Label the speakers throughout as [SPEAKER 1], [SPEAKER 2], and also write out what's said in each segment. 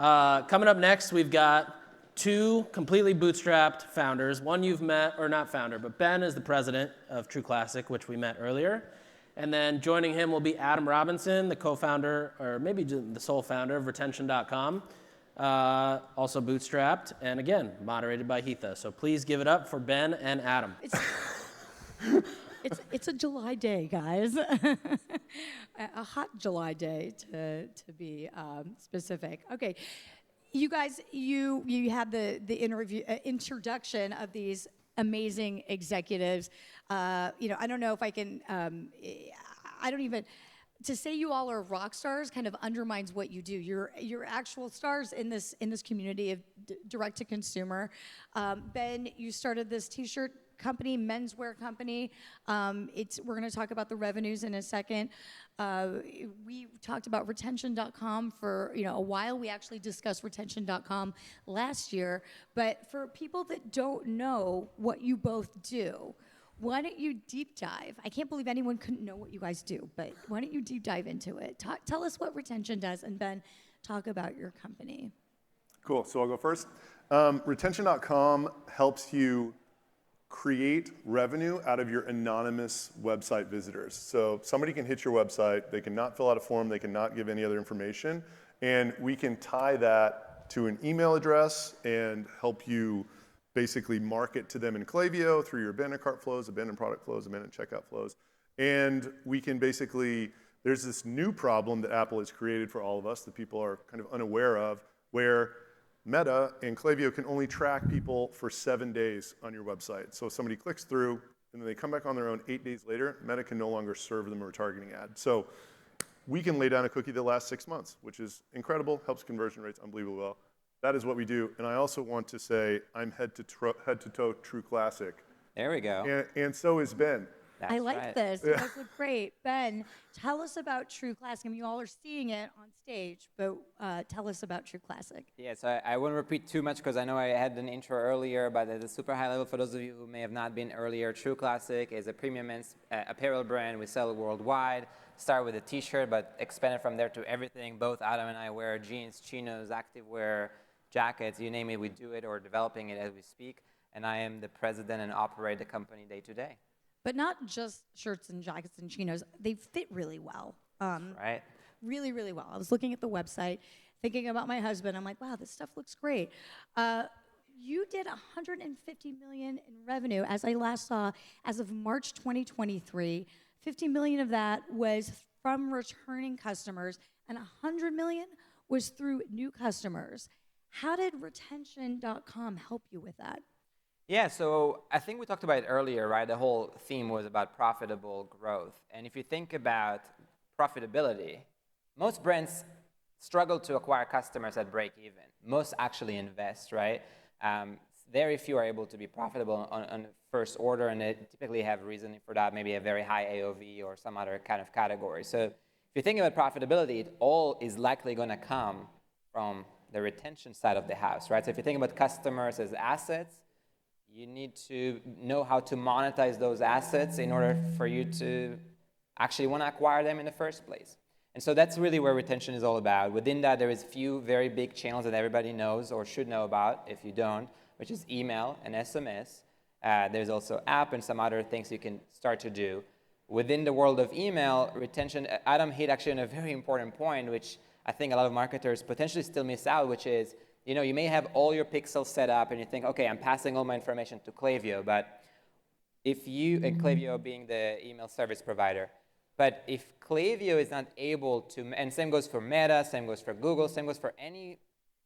[SPEAKER 1] Coming up next, we've got two completely bootstrapped founders. One you've met, or not founder, but Ben is the president of True Classic, which we met earlier. And then joining him will be Adam Robinson, the co-founder, or maybe the sole founder of Retention.com, also bootstrapped, and again, moderated by Heatha. So please give it up for Ben and Adam.
[SPEAKER 2] It's a July day, guys. A hot July day to be specific. Okay, you guys, you had the introduction of these amazing executives. I don't know if I can. I don't even. To say you all are rock stars kind of undermines what you do. You're actual stars in this community of direct to consumer. Ben, you started this T-shirt company, menswear company. We're going to talk about the revenues in a second. We talked about Retention.com for a while. We actually discussed Retention.com last year. But for people that don't know what you both do, why don't you deep dive? I can't believe anyone couldn't know what you guys do, but why don't you deep dive into it? Tell us what Retention does, and Ben, talk about your company.
[SPEAKER 3] Cool, so I'll go first. Retention.com helps you create revenue out of your anonymous website visitors. So somebody can hit your website, they cannot fill out a form, they cannot give any other information, and we can tie that to an email address and help you basically market to them in Klaviyo through your abandoned cart flows, abandoned product flows, abandoned checkout flows. And we can basically, there's this new problem that Apple has created for all of us that people are kind of unaware of, where Meta and Klaviyo can only track people for 7 days on your website. So if somebody clicks through and then they come back on their own 8 days later, Meta can no longer serve them a retargeting ad. So we can lay down a cookie that lasts 6 months, which is incredible, helps conversion rates unbelievably well. That is what we do. And I also want to say I'm head to toe True Classic.
[SPEAKER 4] There we go.
[SPEAKER 3] And so is Ben.
[SPEAKER 2] I like this. You guys look great. Ben, tell us about True Classic. I mean, you all are seeing it on stage, but tell us about True Classic.
[SPEAKER 4] Yeah, so I won't repeat too much because I know I had an intro earlier, but at a super high level, for those of you who may have not been earlier, True Classic is a premium men's apparel brand. We sell it worldwide. Start with a T-shirt, but expanded from there to everything. Both Adam and I wear jeans, chinos, activewear, jackets, you name it, we do it or developing it as we speak. And I am the president and operate the company day to day.
[SPEAKER 2] But not just shirts and jackets and chinos. They fit really well.
[SPEAKER 4] Right.
[SPEAKER 2] Really, really well. I was looking at the website, thinking about my husband. I'm like, wow, this stuff looks great. You did $150 million in revenue, as I last saw, as of March 2023. $50 million of that was from returning customers, and $100 million was through new customers. How did Retention.com help you with that?
[SPEAKER 4] Yeah, so I think we talked about it earlier, right? The whole theme was about profitable growth. And if you think about profitability, most brands struggle to acquire customers at break even. Most actually invest, right? Very few are able to be profitable on the first order, and they typically have reasoning for that, maybe a very high AOV or some other kind of category. So if you think about profitability, it all is likely going to come from the retention side of the house, right? So if you think about customers as assets, you need to know how to monetize those assets in order for you to actually want to acquire them in the first place. And so that's really where retention is all about. Within that, there is a few very big channels that everybody knows or should know about if you don't, which is email and SMS. There's also app and some other things you can start to do. Within the world of email, retention, Adam hit actually on a very important point, which I think a lot of marketers potentially still miss out, which is, you may have all your pixels set up and you think, okay, I'm passing all my information to Klaviyo, but if you, and Klaviyo being the email service provider, but if Klaviyo is not able to, and same goes for Meta, same goes for Google, same goes for any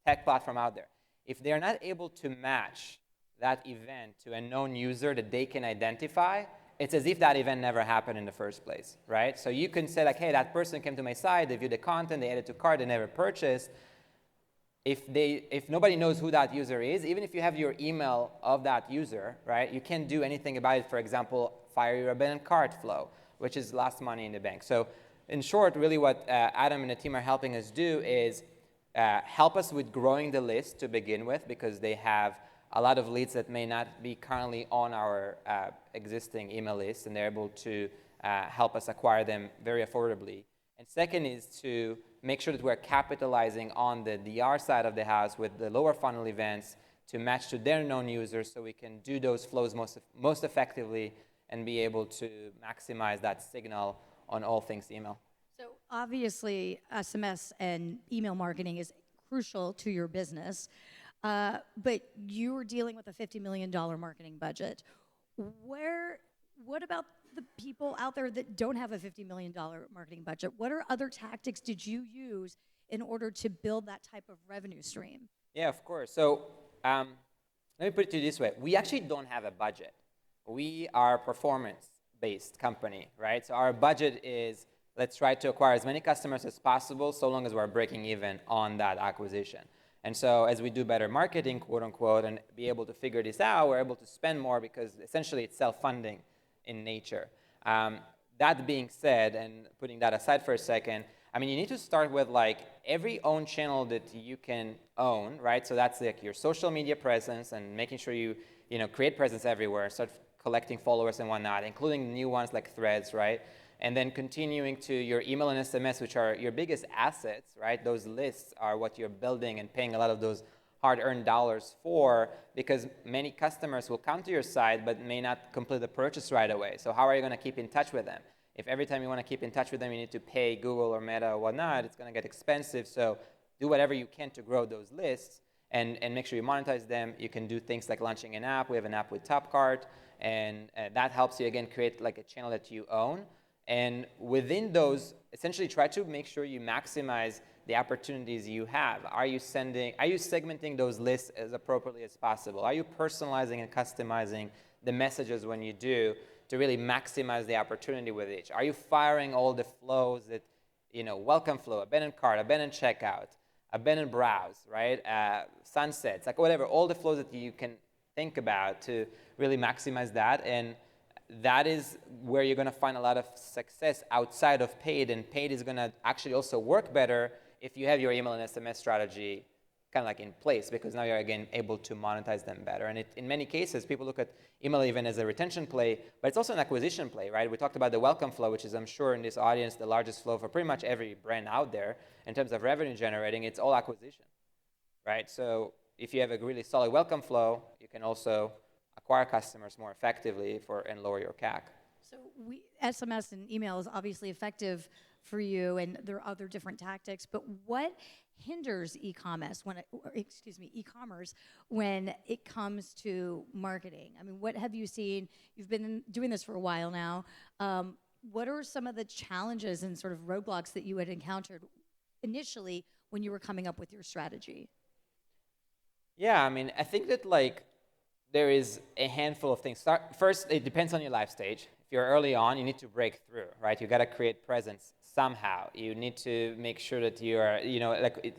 [SPEAKER 4] tech platform out there, if they're not able to match that event to a known user that they can identify, it's as if that event never happened in the first place, right? So you can say like, hey, that person came to my site, they viewed the content, they added to cart, they never purchased. If nobody knows who that user is, even if you have your email of that user, right, you can't do anything about it. For example, fire your abandoned cart flow, which is lost money in the bank. So in short, really what Adam and the team are helping us do is help us with growing the list to begin with, because they have a lot of leads that may not be currently on our existing email list, and they're able to help us acquire them very affordably. And second is to make sure that we're capitalizing on the DR side of the house with the lower funnel events to match to their known users so we can do those flows most effectively and be able to maximize that signal on all things email.
[SPEAKER 2] So obviously, SMS and email marketing is crucial to your business, but you are dealing with a $50 million marketing budget. What about the people out there that don't have a $50 million marketing budget? What other tactics did you use in order to build that type of revenue stream?
[SPEAKER 4] Yeah, of course. So let me put it to you this way. We actually don't have a budget. We are a performance-based company, right? So our budget is, let's try to acquire as many customers as possible so long as we're breaking even on that acquisition. And so as we do better marketing, quote unquote, and be able to figure this out, we're able to spend more because essentially it's self-funding in nature. That being said, and putting that aside for a second, I mean, you need to start with like every own channel that you can own, right? So that's like your social media presence and making sure you create presence everywhere, start collecting followers and whatnot, including new ones like Threads, right? And then continuing to your email and SMS, which are your biggest assets, right? Those lists are what you're building and paying a lot of those hard-earned dollars for, because many customers will come to your site but may not complete the purchase right away. So how are you going to keep in touch with them? If every time you want to keep in touch with them, you need to pay Google or Meta or whatnot, it's going to get expensive. So do whatever you can to grow those lists and make sure you monetize them. You can do things like launching an app. We have an app with Topcart, and that helps you, again, create like a channel that you own. And within those, essentially try to make sure you maximize the opportunities you have. Are you segmenting those lists as appropriately as possible? Are you personalizing and customizing the messages when you do to really maximize the opportunity with each? Are you firing all the flows that, welcome flow, abandoned cart, abandoned checkout, abandoned browse, right? Sunsets, like whatever, all the flows that you can think about to really maximize that. And that is where you're going to find a lot of success outside of paid, and paid is going to actually also work better if you have your email and SMS strategy kind of like in place, because now you're again able to monetize them better. And in many cases, people look at email even as a retention play, but it's also an acquisition play, right? We talked about the welcome flow, which is, I'm sure in this audience, the largest flow for pretty much every brand out there in terms of revenue generating. It's all acquisition, right? So if you have a really solid welcome flow, you can also acquire customers more effectively and lower your CAC.
[SPEAKER 2] So SMS and email is obviously effective for you, and there are other different tactics, but what hinders e-commerce when it comes to marketing? I mean, what have you seen? You've been doing this for a while now. What are some of the challenges and sort of roadblocks that you had encountered initially when you were coming up with your strategy?
[SPEAKER 4] Yeah, I mean, I think that there is a handful of things. First, it depends on your life stage. If you're early on, you need to break through, right? You got to create presence somehow. You need to make sure that you are,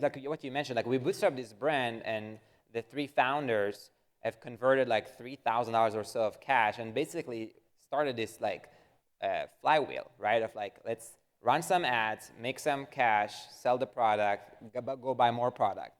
[SPEAKER 4] like what you mentioned, like we bootstrapped this brand, and the 3 founders have converted like $3,000 or so of cash, and basically started this flywheel, right? Of let's run some ads, make some cash, sell the product, go buy more product.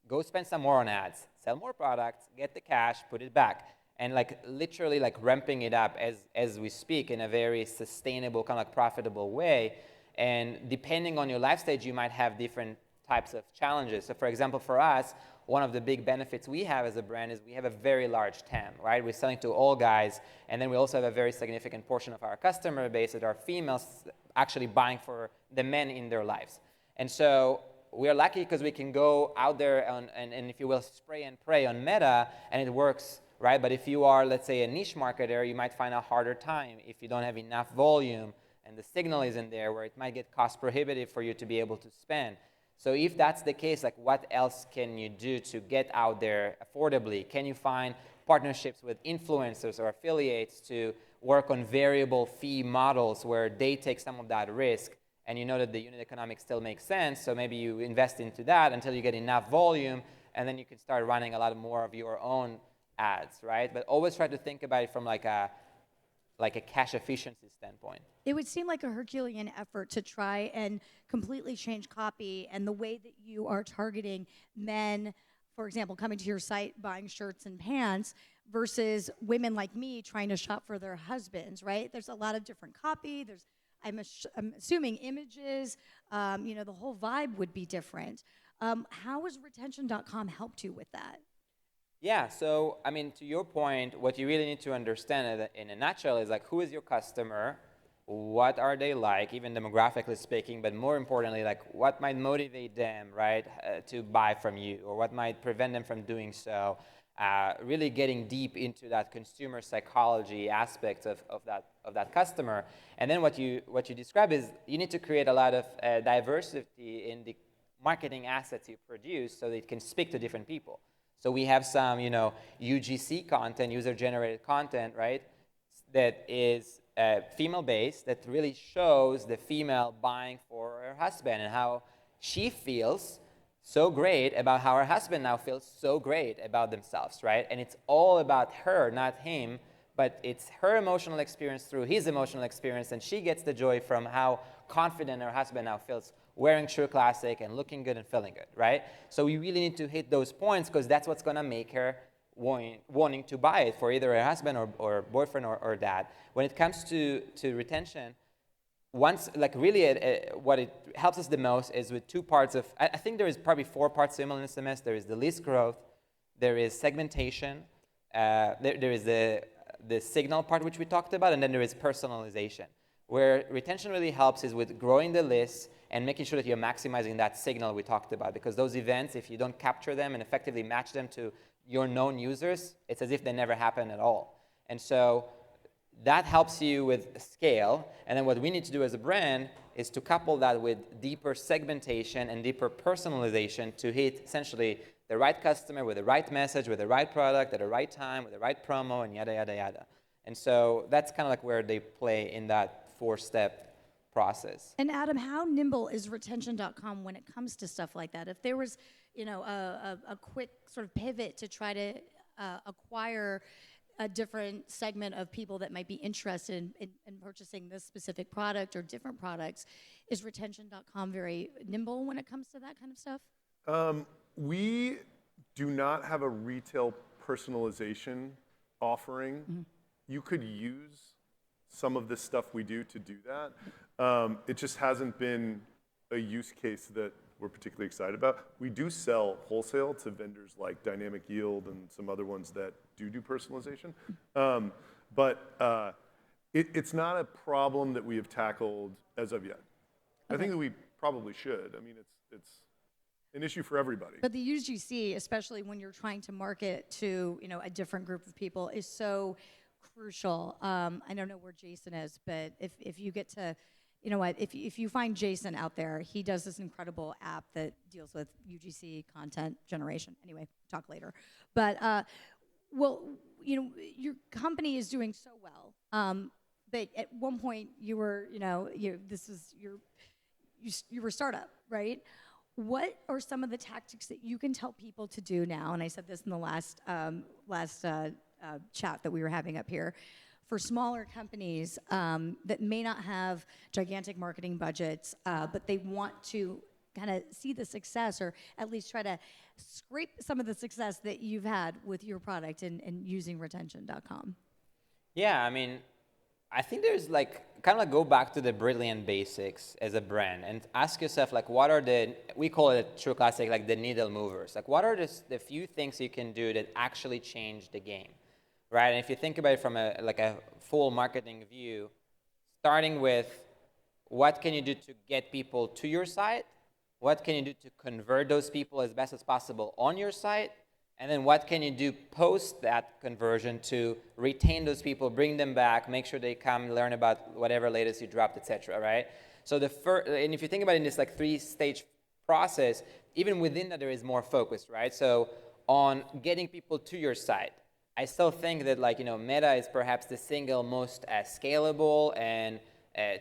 [SPEAKER 4] Go spend some more on ads, sell more products, get the cash, put it back. And literally ramping it up as we speak in a very sustainable, kind of profitable way. And depending on your life stage, you might have different types of challenges. So for example, for us, one of the big benefits we have as a brand is we have a very large TAM, right? We're selling to all guys, and then we also have a very significant portion of our customer base that are females actually buying for the men in their lives. And so we're lucky because we can go out there and if you will, spray and pray on Meta, and it works, right? But if you are, let's say, a niche marketer, you might find a harder time if you don't have enough volume and the signal isn't there, where it might get cost prohibitive for you to be able to spend. So if that's the case, what else can you do to get out there affordably? Can you find partnerships with influencers or affiliates to work on variable fee models where they take some of that risk, and you know that the unit economics still makes sense, so maybe you invest into that until you get enough volume, and then you can start running a lot more of your own ads, right? But always try to think about it from a cash efficiency standpoint.
[SPEAKER 2] It would seem like a Herculean effort to try and completely change copy and the way that you are targeting men, for example, coming to your site, buying shirts and pants, versus women like me trying to shop for their husbands, right? There's a lot of different copy. There's I'm assuming images, the whole vibe would be different. How has retention.com helped you with that?
[SPEAKER 4] Yeah, so I mean, to your point, what you really need to understand in a nutshell is like, who is your customer? What are they like, even demographically speaking, but more importantly, like what might motivate them, right, to buy from you, or what might prevent them from doing so. Really getting deep into that consumer psychology aspect of that customer. And then what you describe is you need to create a lot of diversity in the marketing assets you produce so that it can speak to different people. So we have some, UGC content, user-generated content, right, that is female-based, that really shows the female buying for her husband and how she feels so great about how her husband now feels so great about themselves, right? And it's all about her, not him, but it's her emotional experience through his emotional experience, and she gets the joy from how confident her husband now feels wearing True Classic and looking good and feeling good, right? So we really need to hit those points because that's what's going to make her wanting to buy it for either her husband or boyfriend or dad. When it comes to retention, what it helps us the most is with two parts of, I think there is probably 4 parts to email SMS. There is the list growth, there is segmentation, there is the signal part which we talked about, and then there is personalization. Where retention really helps is with growing the list and making sure that you're maximizing that signal we talked about. Because those events, if you don't capture them and effectively match them to your known users, it's as if they never happened at all. And so that helps you with scale. And then what we need to do as a brand is to couple that with deeper segmentation and deeper personalization to hit essentially the right customer with the right message, with the right product, at the right time, with the right promo, and yada, yada, yada. And so that's kind of like where they play in that 4-step process.
[SPEAKER 2] And Adam, how nimble is retention.com when it comes to stuff like that? If there was, a quick sort of pivot to try to acquire a different segment of people that might be interested in purchasing this specific product or different products, is retention.com very nimble when it comes to that kind of stuff?
[SPEAKER 3] We do not have a retail personalization offering. Mm-hmm. You could use some of the stuff we do to do that. It just hasn't been a use case that we're particularly excited about. We do sell wholesale to vendors like Dynamic Yield and some other ones that do personalization. But it's not a problem that we have tackled as of yet. Okay. I think that we probably should. I mean, it's an issue for everybody.
[SPEAKER 2] But the UGC, especially when you're trying to market to a different group of people, is so crucial. I don't know where Jason is, but if you get to, if you find Jason out there, he does this incredible app that deals with UGC content generation. Anyway, talk later. But your company is doing so well. But at one point you were, you were a startup, right? What are some of the tactics that you can tell people to do now? And I said this in the last chat that we were having up here, for smaller companies that may not have gigantic marketing budgets, but they want to kind of see the success, or at least try to scrape some of the success that you've had with your product and using retention.com.
[SPEAKER 4] Yeah, I mean, I think there's kind of go back to the brilliant basics as a brand and ask yourself, what are we call it True Classic, the needle movers. What are the few things you can do that actually change the game, right? And if you think about it from a full marketing view, starting with what can you do to get people to your site, what can you do to convert those people as best as possible on your site, and then what can you do post that conversion to retain those people, bring them back, make sure they come learn about whatever latest you dropped, etc. Right? So and if you think about it in this 3-stage process, even within that there is more focus, right? So on getting people to your site, I still think that Meta is perhaps the single most scalable and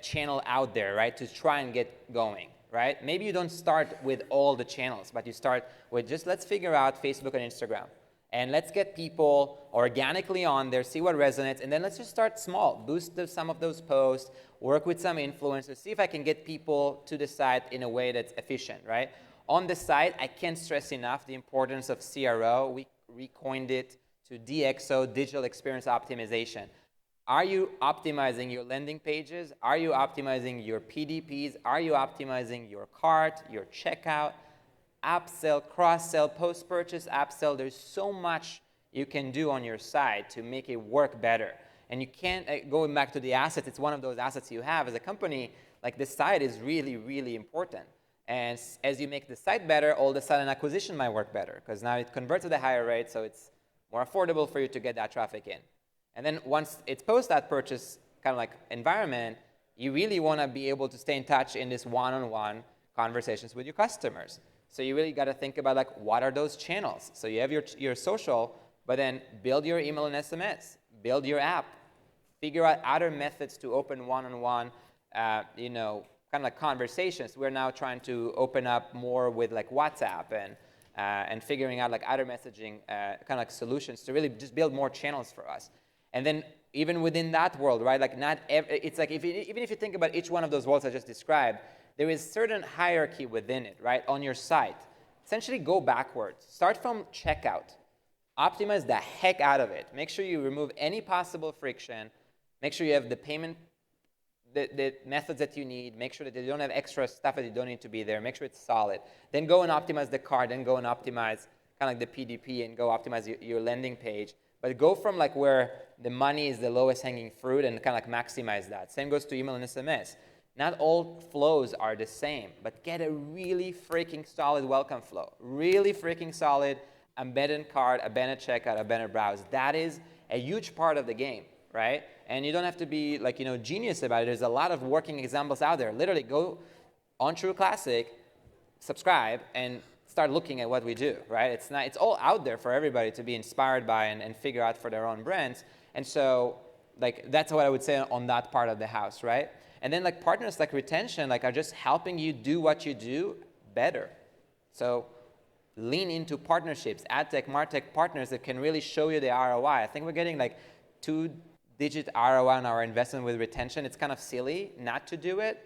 [SPEAKER 4] channel out there, right? To try and get going. Right? Maybe you don't start with all the channels, but you start with just let's figure out Facebook and Instagram. And let's get people organically on there, see what resonates, and then let's just start small. Boost some of those posts, work with some influencers, see if I can get people to the site in a way that's efficient, right? On the site, I can't stress enough the importance of CRO. We recoined it to DXO, Digital Experience Optimization. Are you optimizing your landing pages? Are you optimizing your PDPs? Are you optimizing your cart, your checkout, upsell, cross-sell, post-purchase upsell? There's so much you can do on your site to make it work better. And you can't, going back to the assets, it's one of those assets you have as a company. Like, this site is really, really important. And as you make the site better, all of a sudden acquisition might work better, because now it converts at a higher rate, so it's more affordable for you to get that traffic in. And then once it's post that purchase kind of like environment, you really want to be able to stay in touch in this one-on-one conversations with your customers. So you really got to think about, like, what are those channels? So you have your social, but then build your email and SMS, build your app, figure out other methods to open one-on-one, kind of like conversations. We're now trying to open up more with like WhatsApp and figuring out like other messaging kind of like solutions to really just build more channels for us. And then even within that world, right? Like, it's like even if you think about each one of those worlds I just described, there is certain hierarchy within it, right? On your site, essentially go backwards. Start from checkout. Optimize the heck out of it. Make sure you remove any possible friction. Make sure you have the payment, the methods that you need. Make sure that you don't have extra stuff that you don't need to be there. Make sure it's solid. Then go and optimize the card. Then go and optimize kind of like the PDP and go optimize your landing page. But go from like where the money is the lowest hanging fruit and kind of like maximize that. Same goes to email and SMS. Not all flows are the same, but get a really freaking solid welcome flow. Really freaking solid embedded cart, embedded checkout, embedded browse. That is a huge part of the game, right? And you don't have to be like, genius about it. There's a lot of working examples out there. Literally go on True Classic, subscribe, and start looking at what we do, right? It's all out there for everybody to be inspired by and figure out for their own brands. And so, like, that's what I would say on that part of the house, right? And then like partners like retention, like, are just helping you do what you do better. So lean into partnerships, ad tech, martech partners that can really show you the ROI. I think we're getting like 2-digit ROI on our investment with retention. It's kind of silly not to do it.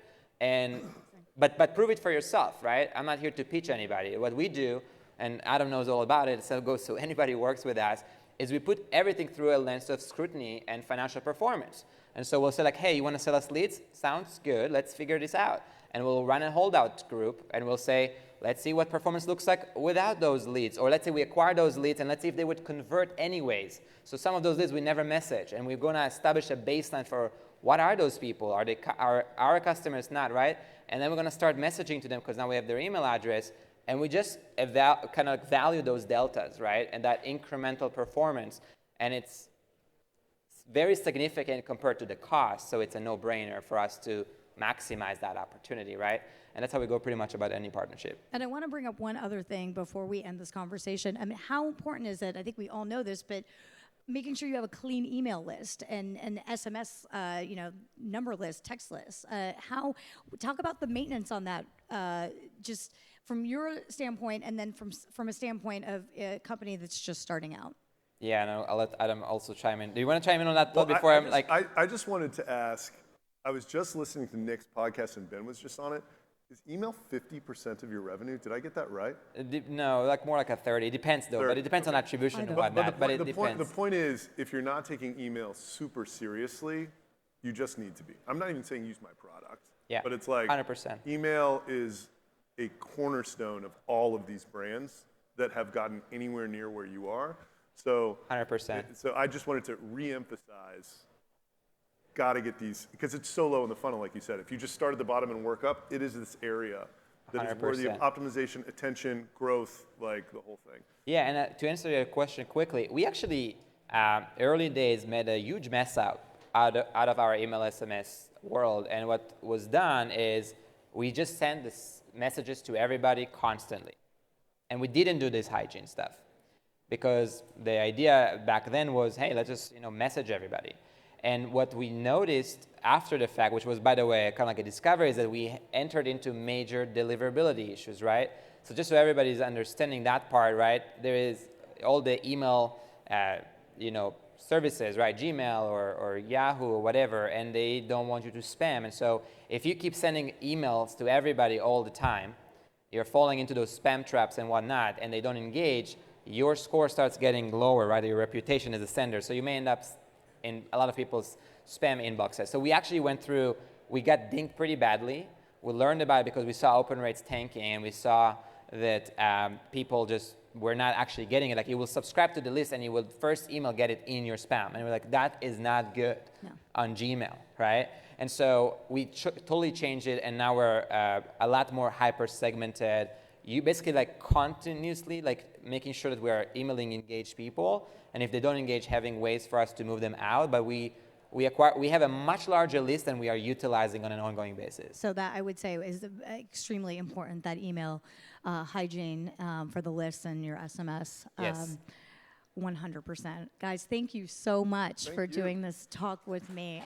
[SPEAKER 4] But prove it for yourself, right? I'm not here to pitch anybody. What we do, and Adam knows all about it, so it goes to anybody who works with us, is we put everything through a lens of scrutiny and financial performance. And so we'll say like, hey, you want to sell us leads? Sounds good. Let's figure this out. And we'll run a holdout group, and we'll say, let's see what performance looks like without those leads. Or let's say we acquire those leads, and let's see if they would convert anyways. So some of those leads we never message, and we're going to establish a baseline for what are those people? Are our customers not, right? And then we're going to start messaging to them because now we have their email address, and we just kind of value those deltas, right? And that incremental performance, and it's very significant compared to the cost, so it's a no-brainer for us to maximize that opportunity, right? And that's how we go pretty much about any partnership.
[SPEAKER 2] And I want to bring up one other thing before we end this conversation. I mean, how important is it? I think we all know this, but making sure you have a clean email list and an SMS, number list, text list. Talk about the maintenance on that, just from your standpoint, and then from a standpoint of a company that's just starting out.
[SPEAKER 4] Yeah, no, I'll let Adam also chime in. Do you want to chime in on that
[SPEAKER 3] Well,
[SPEAKER 4] before
[SPEAKER 3] I just wanted to ask, I was just listening to Nick's podcast and Ben was just on it. Is email 50% of your revenue? Did I get that right?
[SPEAKER 4] No, like more like a 30. It depends though,
[SPEAKER 3] 30,
[SPEAKER 4] but it depends on attribution and whatnot, but it depends.
[SPEAKER 3] The point is, if you're not taking email super seriously, you just need to be. I'm not even saying use my product.
[SPEAKER 4] Yeah,
[SPEAKER 3] but it's like
[SPEAKER 4] 100%.
[SPEAKER 3] Email is a cornerstone of all of these brands that have gotten anywhere near where you are. So
[SPEAKER 4] 100%.
[SPEAKER 3] So I just wanted to re-emphasize, got to get these, because it's so low in the funnel, like you said. If you just start at the bottom and work up, it is this area that is worthy of
[SPEAKER 4] 100%.
[SPEAKER 3] optimization, attention, growth, like the whole thing.
[SPEAKER 4] Yeah, and to answer your question quickly, we actually, early days, made a huge mess out of our email SMS world. And what was done is we just sent this messages to everybody constantly. And we didn't do this hygiene stuff. Because the idea back then was, hey, let's just message everybody. And what we noticed after the fact, which was, by the way, kind of like a discovery, is that we entered into major deliverability issues, right? So just so everybody's understanding that part, right, there is all the email, services, right, Gmail or Yahoo or whatever, and they don't want you to spam. And so if you keep sending emails to everybody all the time, you're falling into those spam traps and whatnot, and they don't engage, your score starts getting lower, right? Your reputation as a sender. So you may end up in a lot of people's spam inboxes. So we actually went through, we got dinged pretty badly. We learned about it because we saw open rates tanking, and we saw that people just were not actually getting it. Like, you will subscribe to the list and you will first email get it in your spam. And we're like, that is not good on Gmail, right? And so we totally changed it, and now we're a lot more hyper segmented. You basically like continuously like making sure that we are emailing engaged people, and if they don't engage, having ways for us to move them out. But we have a much larger list than we are utilizing on an ongoing basis.
[SPEAKER 2] So that I would say is extremely important, that email hygiene for the lists and your SMS.
[SPEAKER 4] Yes.
[SPEAKER 2] 100%. Guys, thank you so much for doing this talk with me.